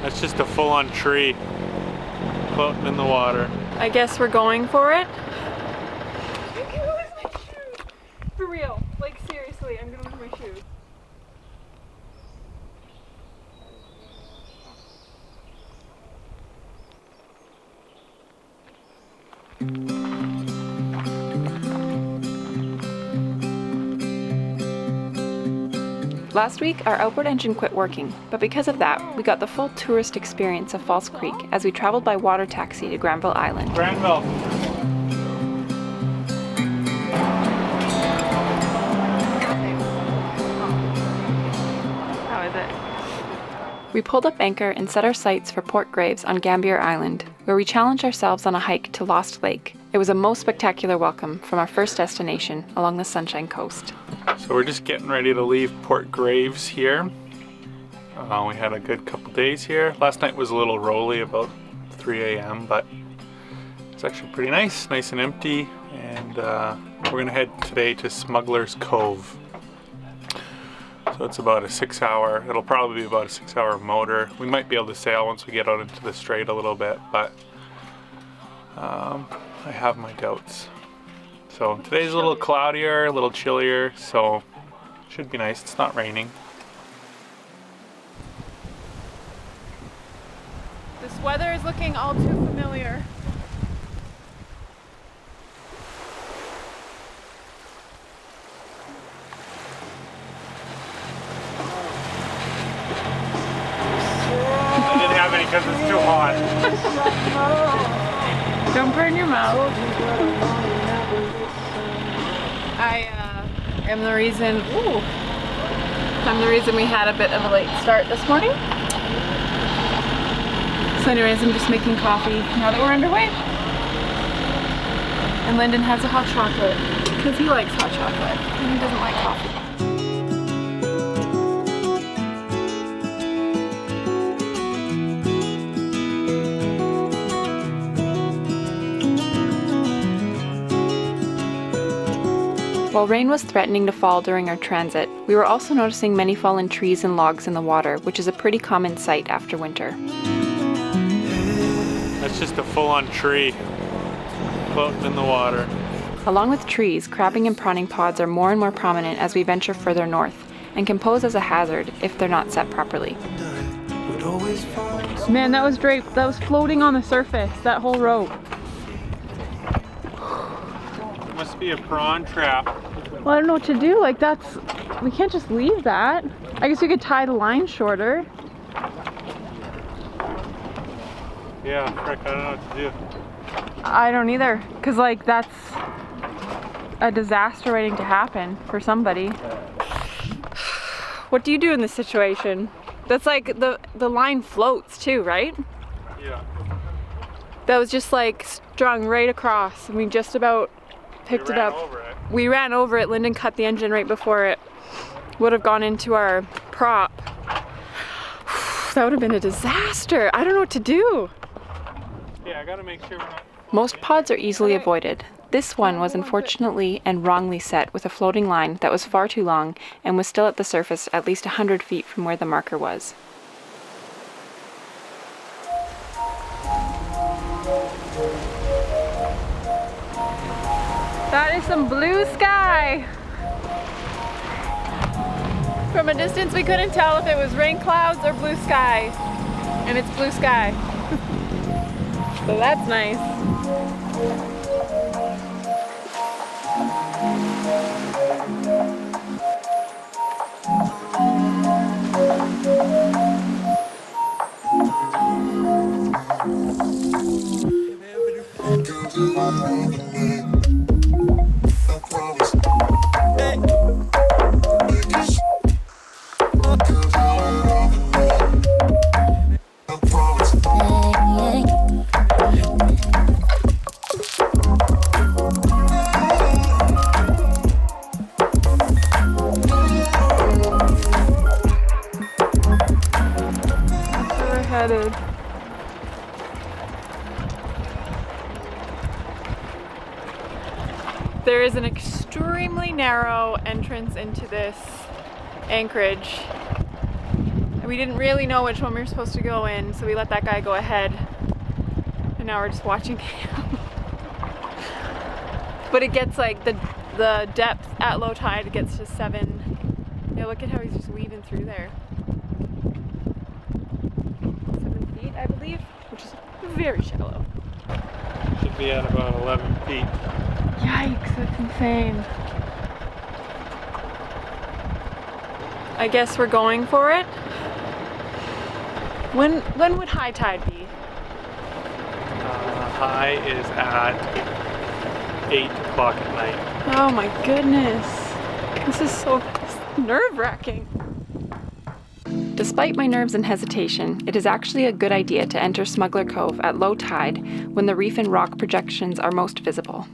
That's just a full-on tree floating in the water. I guess we're going for it. I'm gonna lose my shoes. For real. Like seriously, I'm gonna lose my shoes. Last week, our outboard engine quit working, but because of that, we got the full tourist experience of False Creek as we traveled by water taxi to Granville Island. Granville. How is it? We pulled up anchor and set our sights for Port Graves on Gambier Island, where we challenged ourselves on a hike to Lost Lake. It was a most spectacular welcome from our first destination along the Sunshine Coast. So we're just getting ready to leave Port Graves here. We had a good couple days here. Last night was a little rolly, about 3 a.m., but it's actually pretty nice and empty. And we're gonna head today to Smuggler's Cove. So it's about a 6-hour, it'll probably be about a 6-hour motor. We might be able to sail once we get out into the strait a little bit, but I have my doubts. So today's a little cloudier, a little chillier, so should be nice. It's not raining. This weather is looking all too familiar. I didn't have any because it's too hot. Don't burn your mouth. I am the reason. I'm the reason we had a bit of a late start this morning. So, anyways, I'm just making coffee now that we're underway. And Lyndon has a hot chocolate because he likes hot chocolate and he doesn't like coffee. While rain was threatening to fall during our transit, we were also noticing many fallen trees and logs in the water, which is a pretty common sight after winter. That's just a full-on tree floating in the water. Along with trees, crabbing and prawning pods are more and more prominent as we venture further north, and can pose as a hazard if they're not set properly. Man, that was draped. That was floating on the surface, that whole rope. It must be a prawn trap. Well, I don't know what to do. Like, we can't just leave that. I guess we could tie the line shorter. Yeah, frick, I don't know what to do. I don't either, because like that's a disaster waiting to happen for somebody. What do you do in this situation? That's like the line floats too, right? Yeah. That was just like strung right across, and we just about picked it up. We ran over it. Lyndon cut the engine right before it would have gone into our prop. That would have been a disaster. I don't know what to do. Yeah, I gotta make sure we're not... Most pods are easily avoided. This one was unfortunately and wrongly set with a floating line that was far too long and was still at the surface at least 100 feet from where the marker was. That is some blue sky! From a distance we couldn't tell if it was rain clouds or blue sky. And it's blue sky. So that's nice. There is an extremely narrow entrance into this anchorage. And We didn't really know which one we were supposed to go in, so we let that guy go ahead. And now we're just watching him. But it gets like the depth at low tide, it gets to 7. Yeah, look at how he's just weaving through there. 7 feet, I believe, which is very shallow. Should be at about 11 feet. Yikes, that's insane. I guess we're going for it. When would high tide be? High is at 8 o'clock at night. Oh my goodness. This is so nerve-wracking. Despite my nerves and hesitation, it is actually a good idea to enter Smuggler Cove at low tide when the reef and rock projections are most visible.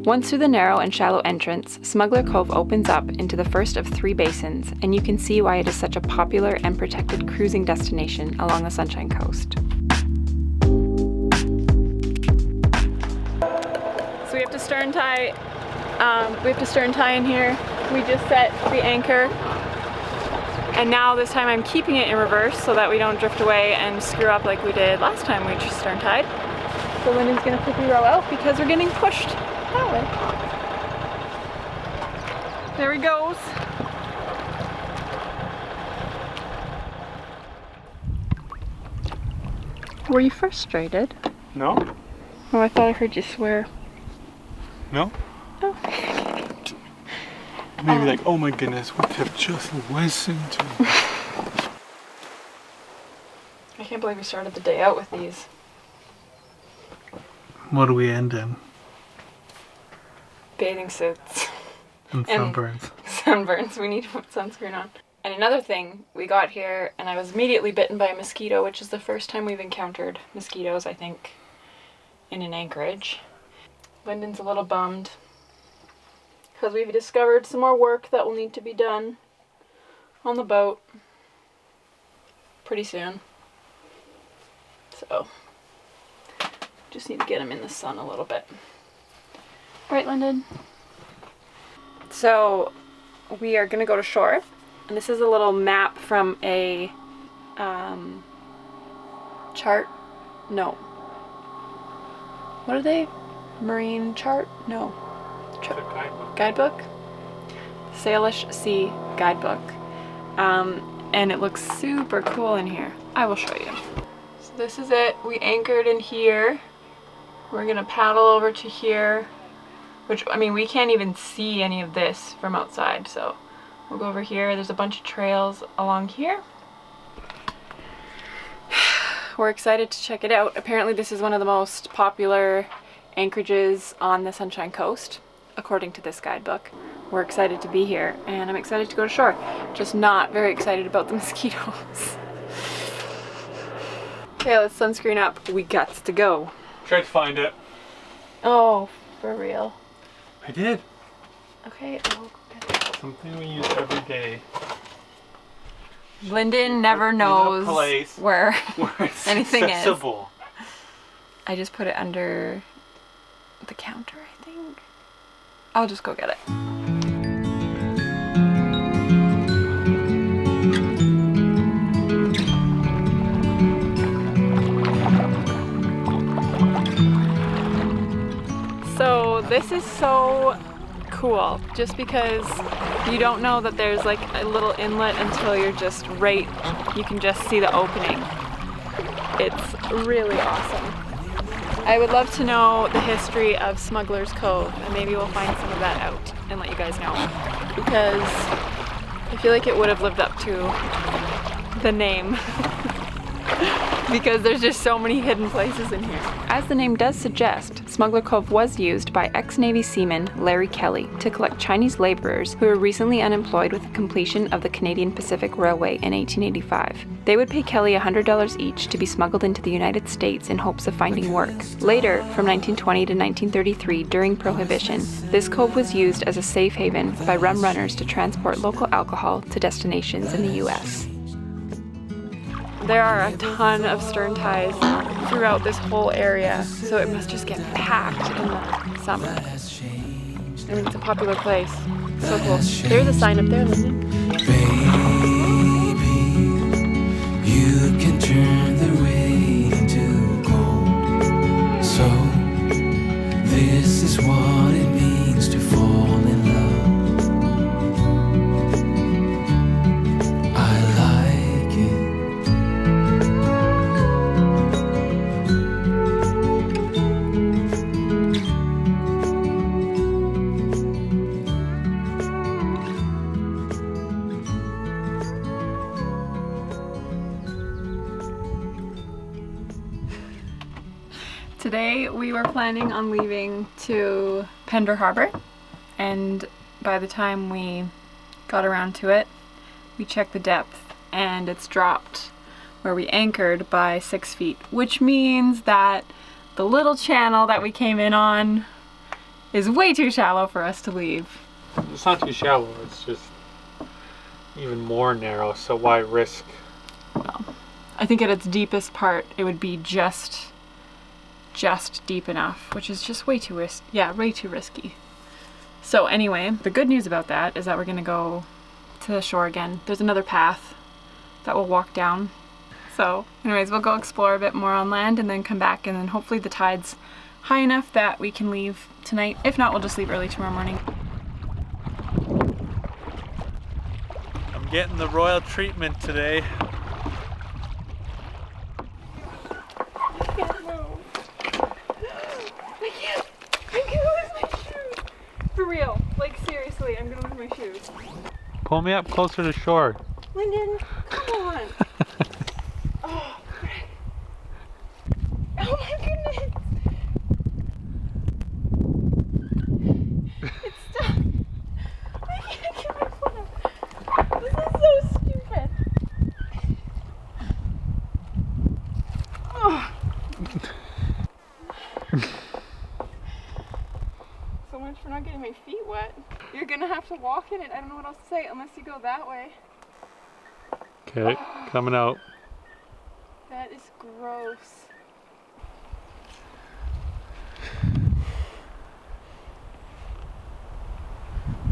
Once through the narrow and shallow entrance, Smuggler Cove opens up into the first of 3 basins, and you can see why it is such a popular and protected cruising destination along the Sunshine Coast. So we have to stern tie. In here. We just set the anchor, and now this time I'm keeping it in reverse so that we don't drift away and screw up like we did last time we just stern tied. So Lyndon's gonna quickly row out because we're getting pushed that way. There he goes. Were you frustrated? No? Oh, I thought I heard you swear. No? Oh. Maybe like, oh my goodness, what have just listened to? I can't believe we started the day out with these. What do we end in? Bathing suits. And sunburns. Sunburns. We need to put sunscreen on. And another thing, we got here and I was immediately bitten by a mosquito, which is the first time we've encountered mosquitoes, I think, in an anchorage. Lyndon's a little bummed because we've discovered some more work that will need to be done on the boat pretty soon. So, just need to get him in the sun a little bit. Right, Lyndon? So, we are gonna go to shore, and this is a little map from a chart. No. What are they? Marine chart? No. Guidebook? Salish Sea Guidebook. And it looks super cool in here. I will show you. So this is it. We anchored in here. We're gonna paddle over to here, which, I mean, we can't even see any of this from outside, so we'll go over here. There's a bunch of trails along here. We're excited to check it out. Apparently this is one of the most popular anchorages on the Sunshine Coast, according to this guidebook. We're excited to be here, and I'm excited to go to shore. Just not very excited about the mosquitoes. Okay, let's sunscreen up. We got to go. Tried to find it. Oh, for real? I did. Okay, I'll go get it. Something we use every day. Lyndon never knows where it's anything accessible. is. I just put it under the counter, I think. I'll just go get it. So this is so cool, just because you don't know that there's like a little inlet until you're just right, you can just see the opening. It's really awesome. I would love to know the history of Smuggler's Cove, and maybe we'll find some of that out and let you guys know, because I feel like it would have lived up to the name. Because there's just so many hidden places in here. As the name does suggest, Smuggler Cove was used by ex-Navy seaman Larry Kelly to collect Chinese laborers who were recently unemployed with the completion of the Canadian Pacific Railway in 1885. They would pay Kelly $100 each to be smuggled into the United States in hopes of finding work. Later, from 1920 to 1933, during Prohibition, this cove was used as a safe haven by rum runners to transport local alcohol to destinations in the U.S. There are a ton of stern ties throughout this whole area, so it must just get packed in the summer. I mean, it's a popular place. So cool. There's a sign up there, Lyndon. Baby, Today we were planning on leaving to Pender Harbor, and by the time we got around to it, we checked the depth and it's dropped where we anchored by 6 feet, which means that the little channel that we came in on is way too shallow for us to leave. It's not too shallow, it's just even more narrow, so why risk? Well, I think at its deepest part it would be just deep enough, which is just way too risky. So anyway, the good news about that is that we're gonna go to the shore again. There's another path that we'll walk down. So anyways, we'll go explore a bit more on land and then come back, and then hopefully the tide's high enough that we can leave tonight. If not, we'll just leave early tomorrow morning. I'm getting the royal treatment today. For real, like seriously, I'm gonna lose my shoes. Pull me up closer to shore. Lyndon, come on. Oh, oh my goodness. It's stuck. I can't get my foot up. This is so stupid. Oh. So much for not getting my feet wet. You're gonna have to walk in it. I don't know what else to say unless you go that way. Okay, coming out. That is gross.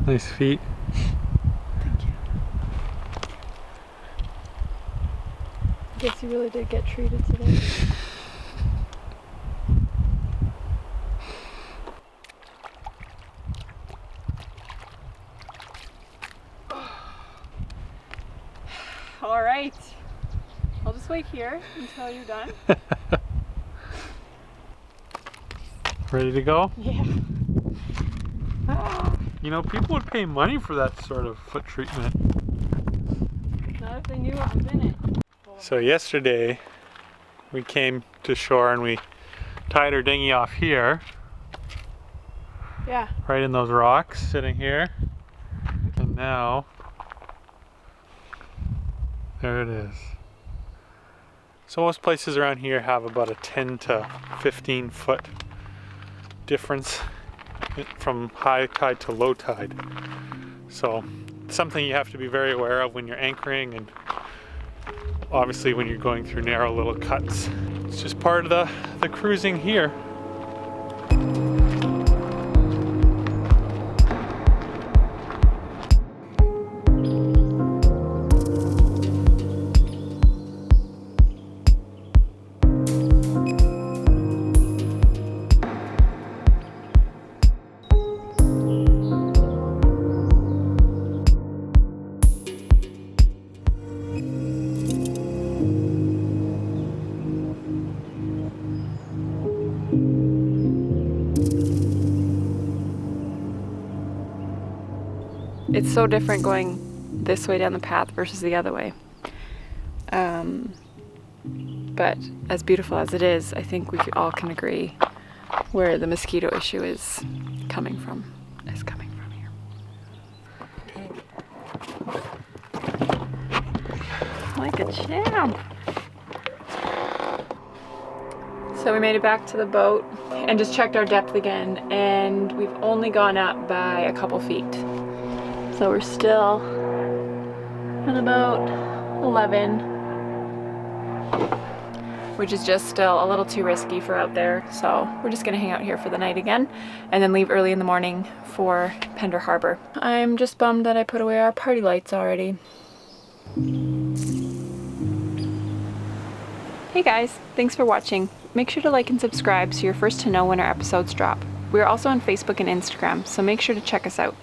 Nice feet. Thank you. I guess you really did get treated today. All right, I'll just wait here until you're done. Ready to go? Yeah. You know, people would pay money for that sort of foot treatment. Not if they knew what was in it. So yesterday, we came to shore and we tied our dinghy off here. Yeah. Right in those rocks, sitting here. And now, there it is. So most places around here have about a 10 to 15 foot difference from high tide to low tide. So something you have to be very aware of when you're anchoring, and obviously when you're going through narrow little cuts. It's just part of the cruising here. It's so different going this way down the path versus the other way. But as beautiful as it is, I think we all can agree where the mosquito issue is coming from. Is coming from here. Like a champ. So we made it back to the boat and just checked our depth again, and we've only gone up by a couple feet. So we're still at about 11, which is just still a little too risky for out there. So we're just gonna hang out here for the night again and then leave early in the morning for Pender Harbor. I'm just bummed that I put away our party lights already. Hey guys, thanks for watching. Make sure to like and subscribe so you're first to know when our episodes drop. We are also on Facebook and Instagram, so make sure to check us out.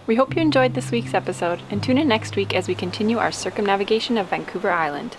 We hope you enjoyed this week's episode, and tune in next week as we continue our circumnavigation of Vancouver Island.